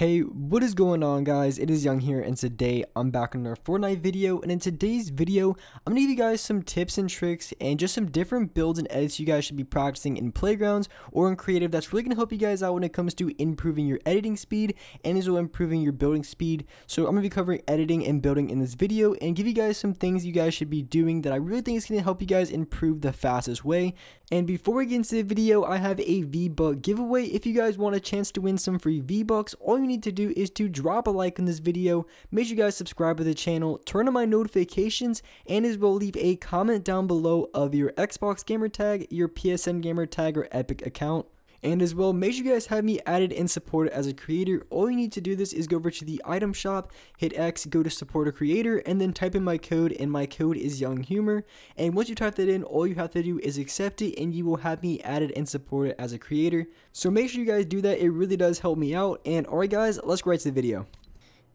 Hey, what is going on, guys? It is Young here, and today I'm back on our Fortnite video. And in today's video, I'm gonna give you guys some tips and tricks and just some different builds and edits you guys should be practicing in playgrounds or in creative. That's really gonna help you guys out when it comes to improving your editing speed and as well improving your building speed. So I'm gonna be covering editing and building in this video and give you guys some things you guys should be doing that I really think is gonna help you guys improve the fastest way. And before we get into the video, I have a V-Buck giveaway. If you guys want a chance to win some free V-Bucks, all you need to do is to drop a like on this video, make sure you guys subscribe to the channel, turn on my notifications, and as well leave a comment down below of your Xbox gamer tag, your PSN gamer tag, or Epic account. And as well, make sure you guys have me added and supported as a creator. All you need to do this is go over to the item shop, hit X, go to support a creator, and then type in my code, and my code is Young Humor. And once you type that in, all you have to do is accept it, and you will have me added and supported as a creator. So make sure you guys do that. It really does help me out. And alright guys, let's go right to the video.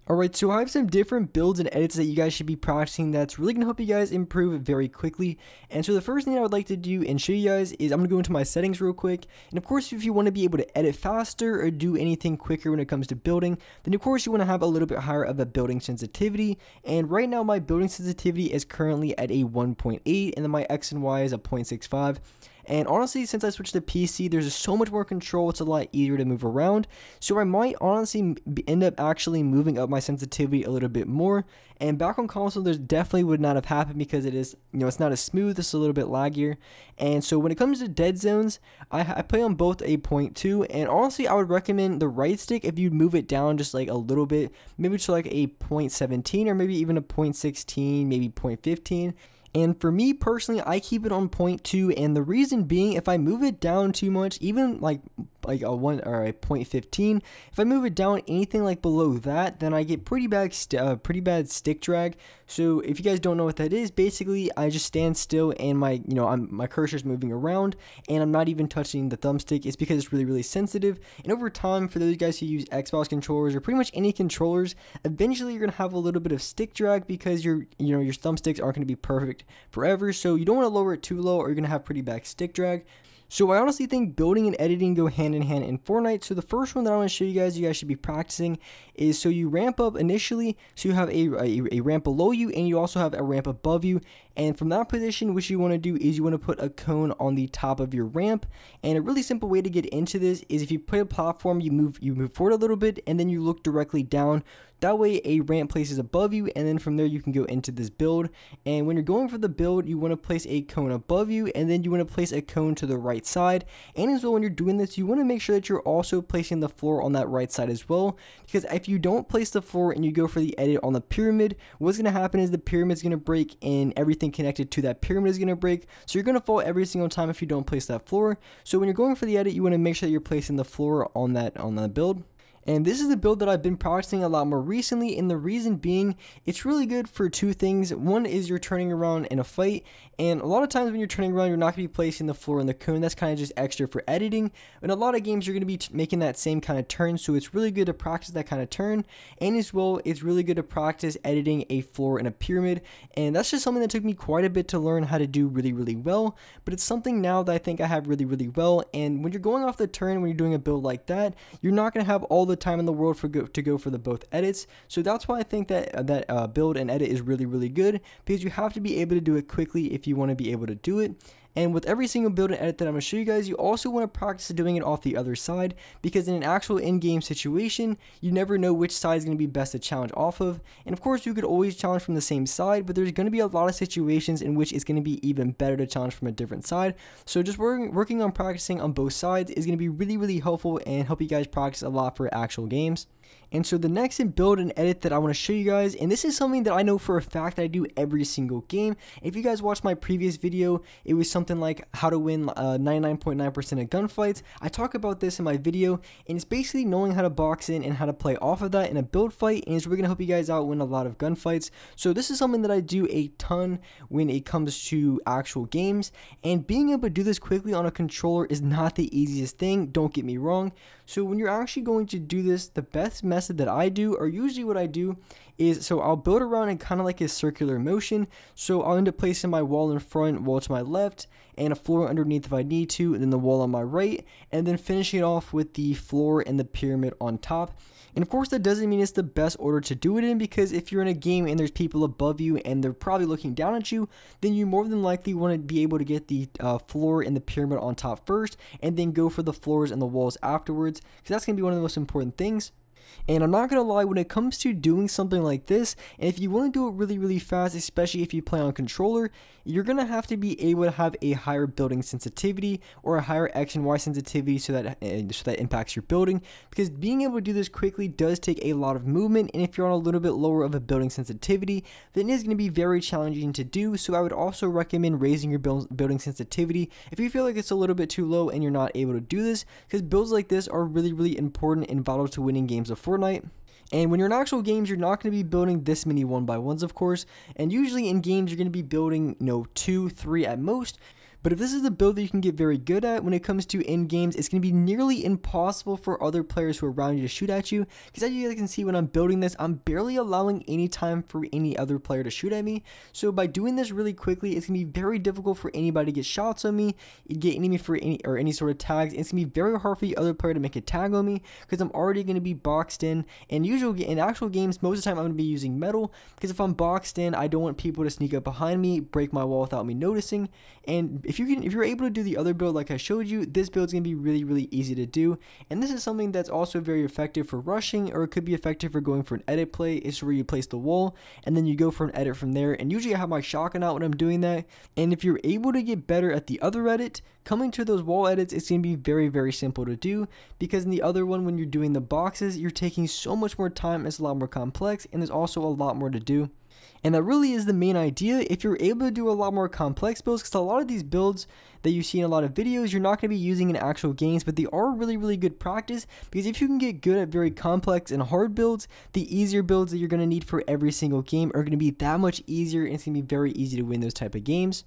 Alright, so I have some different builds and edits that you guys should be practicing that's really going to help you guys improve very quickly. And so the first thing I would like to do and show you guys is I'm going to go into my settings real quick. And of course, if you want to be able to edit faster or do anything quicker when it comes to building, then of course you want to have a little bit higher of a building sensitivity. And right now my building sensitivity is currently at a 1.8 and then my X and Y is a 0.65. And honestly, since I switched to PC, there's just so much more control. It's a lot easier to move around. So I might honestly end up actually moving up my sensitivity a little bit more. And back on console, there's definitely would not have happened because it is, it's not as smooth. It's a little bit laggier. And so when it comes to dead zones, I play on both a 0.2. And honestly, I would recommend the right stick if you move it down just like a little bit, maybe to like a 0.17 or maybe even a 0.16, maybe 0.15. And for me personally, I keep it on 0.2, and the reason being, if I move it down too much, even like a 1 or a 0.15, if I move it down anything like below that, then I get pretty bad stick drag. So if you guys don't know what that is, basically I just stand still and my cursor's moving around and I'm not even touching the thumbstick. It's because it's really sensitive. And over time, for those guys who use Xbox controllers or pretty much any controllers, eventually you're gonna have a little bit of stick drag because your thumbsticks aren't gonna be perfect forever. So you don't want to lower it too low or you're gonna have pretty bad stick drag. So I honestly think building and editing go hand in hand in Fortnite. So the first one that I want to show you guys should be practicing is, so you ramp up initially, so you have a ramp below you and you also have a ramp above you. And from that position, what you want to do is you want to put a cone on the top of your ramp. And a really simple way to get into this is if you put a platform, you move forward a little bit and then you look directly down. That way a ramp places above you, and then from there you can go into this build. And when you're going for the build, you want to place a cone above you, and then you want to place a cone to the right side. And as well, when you're doing this, you want to make sure that you're also placing the floor on that right side as well, because if you don't place the floor and you go for the edit on the pyramid, what's going to happen is the pyramid's going to break and everything connected to that pyramid is going to break. So you're going to fall every single time if you don't place that floor. So when you're going for the edit, you want to make sure that you're placing the floor on the build. And this is the build that I've been practicing a lot more recently, and the reason being, it's really good for two things. One is you're turning around in a fight, and a lot of times when you're turning around, you're not going to be placing the floor in the cone. That's kind of just extra for editing. In a lot of games, you're going to be making that same kind of turn, so it's really good to practice that kind of turn. And as well, it's really good to practice editing a floor in a pyramid, and that's just something that took me quite a bit to learn how to do really well. But it's something now that I think I have really well. And when you're going off the turn, when you're doing a build like that, you're not going to have all the time in the world to go for the both edits. So that's why I think that build and edit is really good, because you have to be able to do it quickly if you want to be able to do it. And with every single build and edit that I'm going to show you guys, you also want to practice doing it off the other side, because in an actual in-game situation, you never know which side is going to be best to challenge off of. And of course, you could always challenge from the same side, but there's going to be a lot of situations in which it's going to be even better to challenge from a different side. So just working on practicing on both sides is going to be really helpful and help you guys practice a lot for actual games. And so the next build and edit that I want to show you guys, and this is something that I know for a fact that I do every single game. If you guys watched my previous video, it was something like how to win 99.9% of gunfights. I talk about this in my video, and it's basically knowing how to box in and how to play off of that in a build fight, and it's really going to help you guys out win a lot of gunfights. So this is something that I do a ton when it comes to actual games, and being able to do this quickly on a controller is not the easiest thing, don't get me wrong. So when you're actually going to do this, the best method that I do, or usually what I do, is so I'll build around in kind of like a circular motion. So I'll end up placing my wall in front, wall to my left, and a floor underneath if I need to, and then the wall on my right, and then finishing it off with the floor and the pyramid on top. And of course, that doesn't mean it's the best order to do it in, because if you're in a game and there's people above you and they're probably looking down at you, then you more than likely want to be able to get the floor and the pyramid on top first, and then go for the floors and the walls afterwards, because that's going to be one of the most important things. And I'm not going to lie, when it comes to doing something like this, and if you want to do it really fast, especially if you play on controller, you're going to have to be able to have a higher building sensitivity or a higher X and Y sensitivity so that impacts your building, because being able to do this quickly does take a lot of movement, and if you're on a little bit lower of a building sensitivity, then it is going to be very challenging to do. So I would also recommend raising your building sensitivity if you feel like it's a little bit too low and you're not able to do this, because builds like this are really important and vital to winning games of Fortnite. And when you're in actual games, you're not going to be building this many 1x1s, of course, and usually in games you're going to be building 2, 3 at most. But if this is a build that you can get very good at when it comes to in games, it's going to be nearly impossible for other players who are around you to shoot at you, because as you guys can see, when I'm building this, I'm barely allowing any time for any other player to shoot at me. So by doing this really quickly, it's going to be very difficult for anybody to get shots on me, get enemy for any sort of tags. It's going to be very hard for the other player to make a tag on me, because I'm already going to be boxed in. And usually in actual games, most of the time I'm going to be using metal, because if I'm boxed in, I don't want people to sneak up behind me, break my wall without me noticing. And if you're able to do the other build like I showed you, this build is going to be really easy to do. And this is something that's also very effective for rushing, or it could be effective for going for an edit play. It's where you place the wall and then you go for an edit from there. And usually I have my shotgun out when I'm doing that. And if you're able to get better at the other edit, coming to those wall edits, it's going to be very simple to do, because in the other one, when you're doing the boxes, you're taking so much more time, it's a lot more complex, and there's also a lot more to do. And that really is the main idea. If you're able to do a lot more complex builds, because a lot of these builds that you see in a lot of videos, you're not going to be using in actual games, but they are really good practice, because if you can get good at very complex and hard builds, the easier builds that you're going to need for every single game are going to be that much easier, and it's going to be very easy to win those type of games.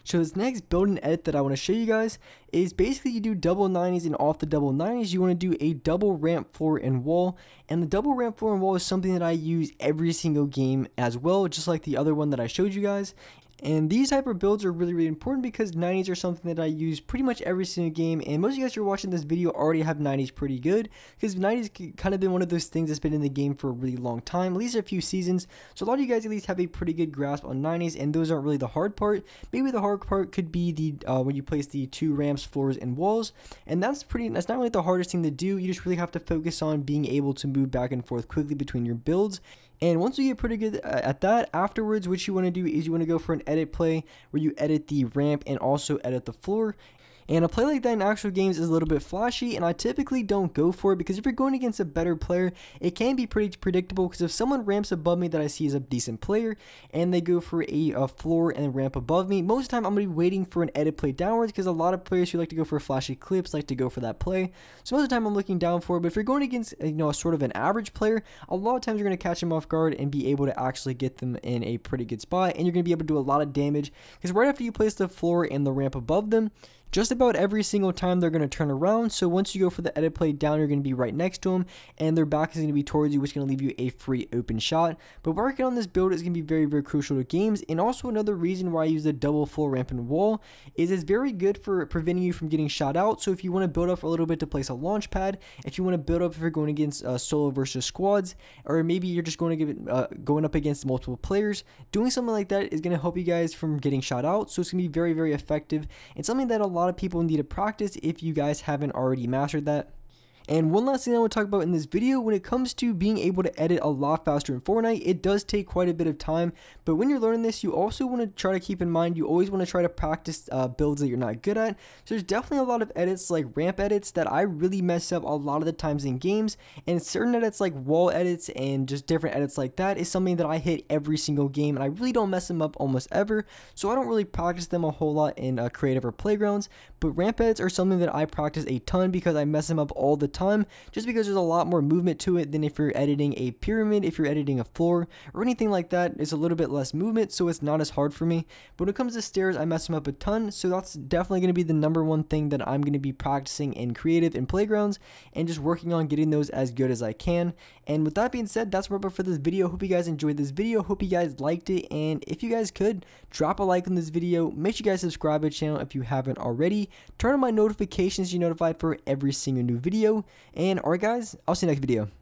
So this next build and edit that I want to show you guys is basically you do double 90s, and off the double 90s you want to do a double ramp floor and wall. And the double ramp floor and wall is something that I use every single game as well, just like the other one that I showed you guys. And these type of builds are really important, because 90s are something that I use pretty much every single game, and most of you guys who are watching this video already have 90s pretty good, because 90s kind of been one of those things that's been in the game for a really long time, at least a few seasons. So a lot of you guys at least have a pretty good grasp on 90s, and those aren't really the hard part. Maybe the hard part could be the when you place the 2 ramps, floors, and walls, and that's not really the hardest thing to do. You just really have to focus on being able to move back and forth quickly between your builds. And once you get pretty good at that, afterwards what you want to do is you want to go for an edit play where you edit the ramp and also edit the floor. And a play like that in actual games is a little bit flashy, and I typically don't go for it, because if you're going against a better player, it can be pretty predictable, because if someone ramps above me that I see is a decent player, and they go for a floor and a ramp above me, most of the time I'm going to be waiting for an edit play downwards, because a lot of players who like to go for flashy clips like to go for that play. So most of the time I'm looking down for it, but if you're going against a sort of an average player, a lot of times you're going to catch them off guard and be able to actually get them in a pretty good spot, and you're going to be able to do a lot of damage, because right after you place the floor and the ramp above them, just about every single time they're going to turn around. So once you go for the edit play down, you're going to be right next to them, and their back is going to be towards you, which is going to leave you a free open shot. But working on this build is going to be very crucial to games. And also another reason why I use the double floor ramp and wall is it's very good for preventing you from getting shot out. So if you want to build up a little bit to place a launch pad, if you want to build up if you're going against solo versus squads, or maybe you're just going to give it going up against multiple players, doing something like that is going to help you guys from getting shot out. So it's going to be very effective, and something that a lot of people need to practice if you guys haven't already mastered that. And one last thing I want to talk about in this video, when it comes to being able to edit a lot faster in Fortnite, it does take quite a bit of time, but when you're learning this, you also want to try to keep in mind, you always want to try to practice builds that you're not good at. So there's definitely a lot of edits like ramp edits that I really mess up a lot of the times in games, and certain edits like wall edits and just different edits like that is something that I hit every single game, and I really don't mess them up almost ever, so I don't really practice them a whole lot in creative or playgrounds. But ramp edits are something that I practice a ton, because I mess them up all the time time, just because there's a lot more movement to it than if you're editing a pyramid, if you're editing a floor, or anything like that. It's a little bit less movement, so it's not as hard for me. But when it comes to stairs, I mess them up a ton, so that's definitely going to be the number one thing that I'm going to be practicing in creative and playgrounds, and just working on getting those as good as I can. And with that being said, that's wrap up for this video. Hope you guys enjoyed this video. Hope you guys liked it, and if you guys could, drop a like on this video. Make sure you guys subscribe to the channel if you haven't already. Turn on my notifications to be notified for every single new video. And alright guys, I'll see you next video.